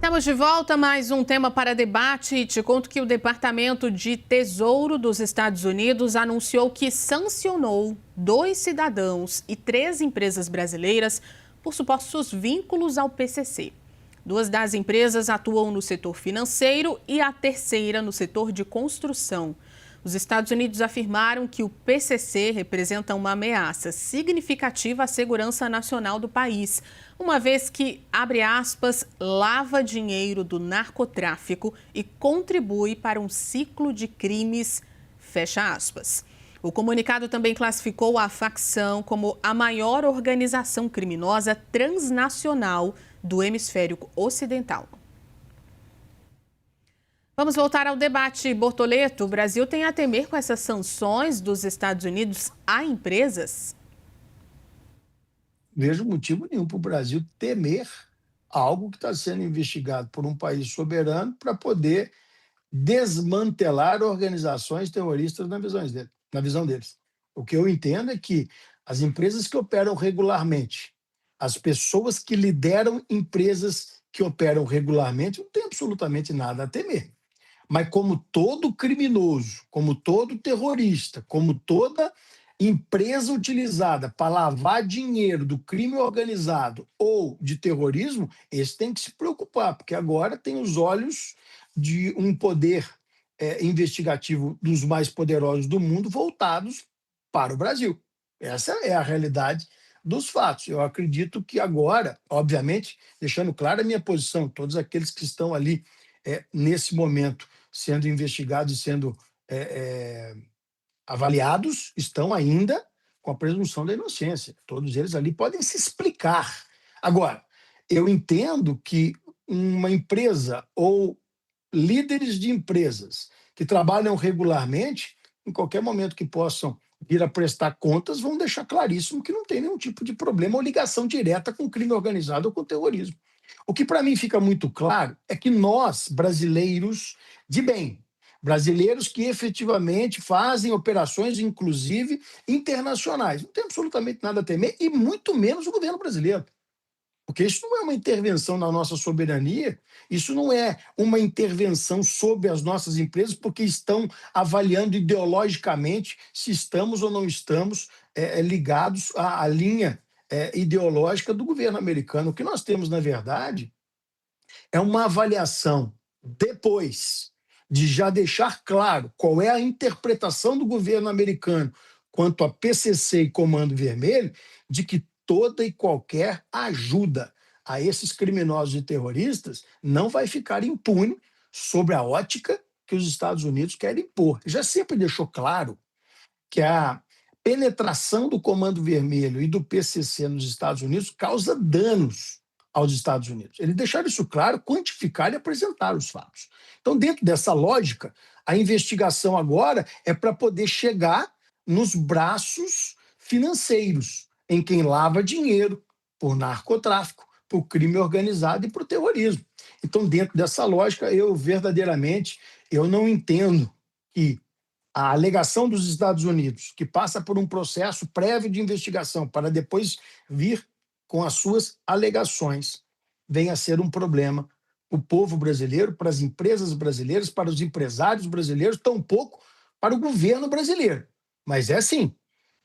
Estamos de volta, mais um tema para debate e te conto que o Departamento de Tesouro dos Estados Unidos anunciou que sancionou 2 cidadãos e 3 empresas brasileiras por supostos vínculos ao PCC. 2 das empresas atuam no setor financeiro e a terceira no setor de construção. Os Estados Unidos afirmaram que o PCC representa uma ameaça significativa à segurança nacional do país, uma vez que, abre aspas, lava dinheiro do narcotráfico e contribui para um ciclo de crimes, fecha aspas. O comunicado também classificou a facção como a maior organização criminosa transnacional do hemisfério ocidental. Vamos voltar ao debate, Bortoleto. O Brasil tem a temer com essas sanções dos Estados Unidos a empresas? Vejo motivo nenhum para o Brasil temer algo que está sendo investigado por um país soberano para poder desmantelar organizações terroristas na visão deles. O que eu entendo é que as empresas que operam regularmente, as pessoas que lideram empresas que operam regularmente, não têm absolutamente nada a temer. Mas como todo criminoso, como todo terrorista, como toda empresa utilizada para lavar dinheiro do crime organizado ou de terrorismo, esse tem que se preocupar, porque agora tem os olhos de um poder investigativo dos mais poderosos do mundo voltados para o Brasil. Essa é a realidade dos fatos. Eu acredito que agora, obviamente, deixando clara a minha posição, todos aqueles que estão ali nesse momento sendo investigados e sendo avaliados estão ainda com a presunção da inocência. Todos eles ali podem se explicar. Agora, eu entendo que uma empresa ou líderes de empresas que trabalham regularmente, em qualquer momento que possam vir a prestar contas, vão deixar claríssimo que não tem nenhum tipo de problema ou ligação direta com crime organizado ou com terrorismo. O que para mim fica muito claro é que nós, brasileiros de bem, brasileiros que efetivamente fazem operações, inclusive internacionais, não tem absolutamente nada a temer, e muito menos o governo brasileiro. Porque isso não é uma intervenção na nossa soberania, isso não é uma intervenção sobre as nossas empresas, porque estão avaliando ideologicamente se estamos ou não estamos ligados à linha ideológica do governo americano. O que nós temos, na verdade, é uma avaliação depois de já deixar claro qual é a interpretação do governo americano quanto a PCC e Comando Vermelho, de que toda e qualquer ajuda a esses criminosos e terroristas não vai ficar impune sobre a ótica que os Estados Unidos querem impor. Já sempre deixou claro que a penetração do Comando Vermelho e do PCC nos Estados Unidos causa danos aos Estados Unidos. Eles deixaram isso claro, quantificaram e apresentaram os fatos. Então, dentro dessa lógica, a investigação agora é para poder chegar nos braços financeiros, em quem lava dinheiro por narcotráfico, por crime organizado e por terrorismo. Então, dentro dessa lógica, eu não entendo que a alegação dos Estados Unidos, que passa por um processo prévio de investigação para depois vir com as suas alegações, venha a ser um problema para o povo brasileiro, para as empresas brasileiras, para os empresários brasileiros, tampouco para o governo brasileiro. Mas é sim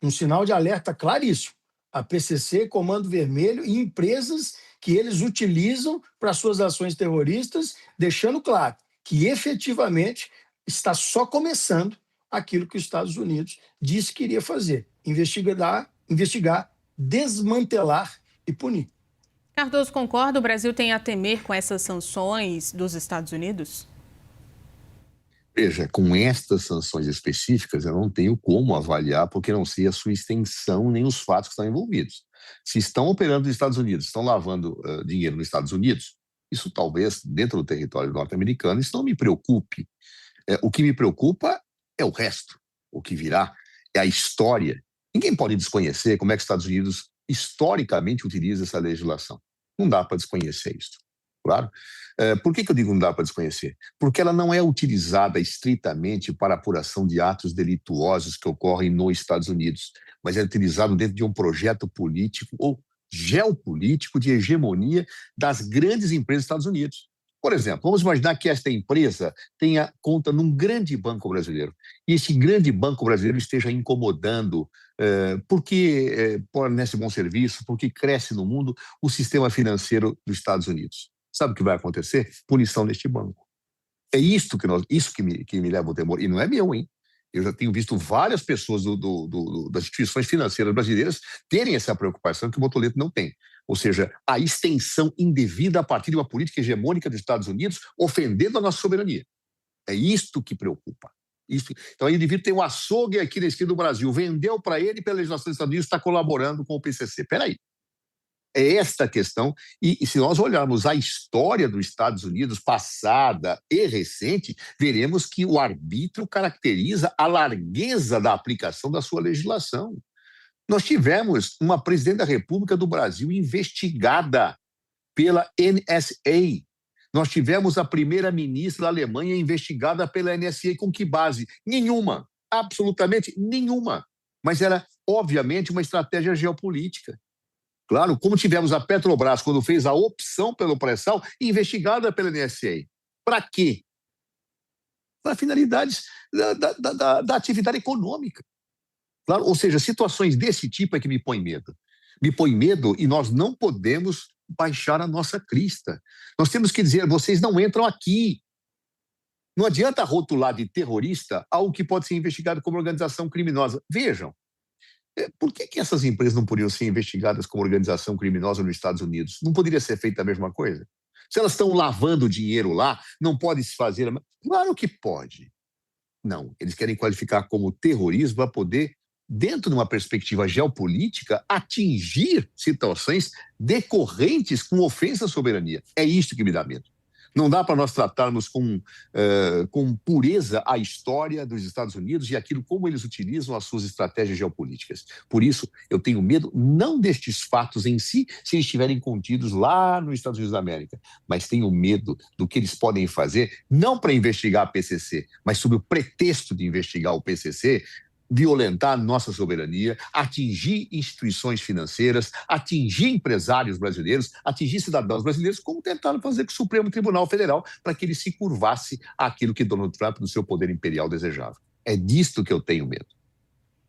um sinal de alerta claríssimo. A PCC, Comando Vermelho e empresas que eles utilizam para suas ações terroristas, deixando claro que efetivamente está só começando aquilo que os Estados Unidos disse que iria fazer: investigar, desmantelar e punir. Cardoso, concorda? O Brasil tem a temer com essas sanções dos Estados Unidos? Veja, com estas sanções específicas, eu não tenho como avaliar, porque não sei a sua extensão nem os fatos que estão envolvidos. Se estão operando nos Estados Unidos, estão lavando dinheiro nos Estados Unidos, isso talvez, dentro do território norte-americano, isso não me preocupe. O que me preocupa é o resto, o que virá, é a história. Ninguém pode desconhecer como é que os Estados Unidos historicamente utiliza essa legislação. Não dá para desconhecer isso, claro. Por que eu digo não dá para desconhecer? Porque ela não é utilizada estritamente para apuração de atos delituosos que ocorrem nos Estados Unidos, mas é utilizado dentro de um projeto político ou geopolítico de hegemonia das grandes empresas dos Estados Unidos. Por exemplo, vamos imaginar que esta empresa tenha conta num grande banco brasileiro e esse grande banco brasileiro esteja incomodando porque fornece bom serviço, porque cresce no mundo o sistema financeiro dos Estados Unidos. Sabe o que vai acontecer? Punição neste banco. É isso que me leva ao temor. E não é meu, hein? Eu já tenho visto várias pessoas das instituições financeiras brasileiras terem essa preocupação que o Botoleto não tem. Ou seja, a extensão indevida a partir de uma política hegemônica dos Estados Unidos, ofendendo a nossa soberania. É isto que preocupa. Então, o indivíduo tem um açougue aqui na esquina do Brasil, vendeu para ele pela legislação dos Estados Unidos, está colaborando com o PCC. Espera aí. É esta a questão, e se nós olharmos a história dos Estados Unidos, passada e recente, veremos que o arbítrio caracteriza a largueza da aplicação da sua legislação. Nós tivemos uma presidente da República do Brasil investigada pela NSA. Nós tivemos a primeira-ministra da Alemanha investigada pela NSA. Com que base? Nenhuma, absolutamente nenhuma. Mas era, obviamente, uma estratégia geopolítica. Claro, como tivemos a Petrobras, quando fez a opção pelo pré-sal, investigada pela NSA. Para quê? Para finalidades da atividade econômica. Claro, ou seja, situações desse tipo é que me põem medo. Me põe medo e nós não podemos baixar a nossa crista. Nós temos que dizer, vocês não entram aqui. Não adianta rotular de terrorista algo que pode ser investigado como organização criminosa. Vejam, por que essas empresas não poderiam ser investigadas como organização criminosa nos Estados Unidos? Não poderia ser feita a mesma coisa? Se elas estão lavando dinheiro lá, não pode se fazer... Claro que pode. Não, eles querem qualificar como terrorismo para poder, dentro de uma perspectiva geopolítica, atingir situações decorrentes com ofensa à soberania. É isto que me dá medo. Não dá para nós tratarmos com pureza a história dos Estados Unidos e aquilo como eles utilizam as suas estratégias geopolíticas. Por isso, eu tenho medo não destes fatos em si, se eles estiverem contidos lá nos Estados Unidos da América, mas tenho medo do que eles podem fazer, não para investigar a PCC, mas sob o pretexto de investigar o PCC, violentar nossa soberania, atingir instituições financeiras, atingir empresários brasileiros, atingir cidadãos brasileiros, como tentaram fazer com o Supremo Tribunal Federal, para que ele se curvasse àquilo que Donald Trump, no seu poder imperial, desejava. É disto que eu tenho medo.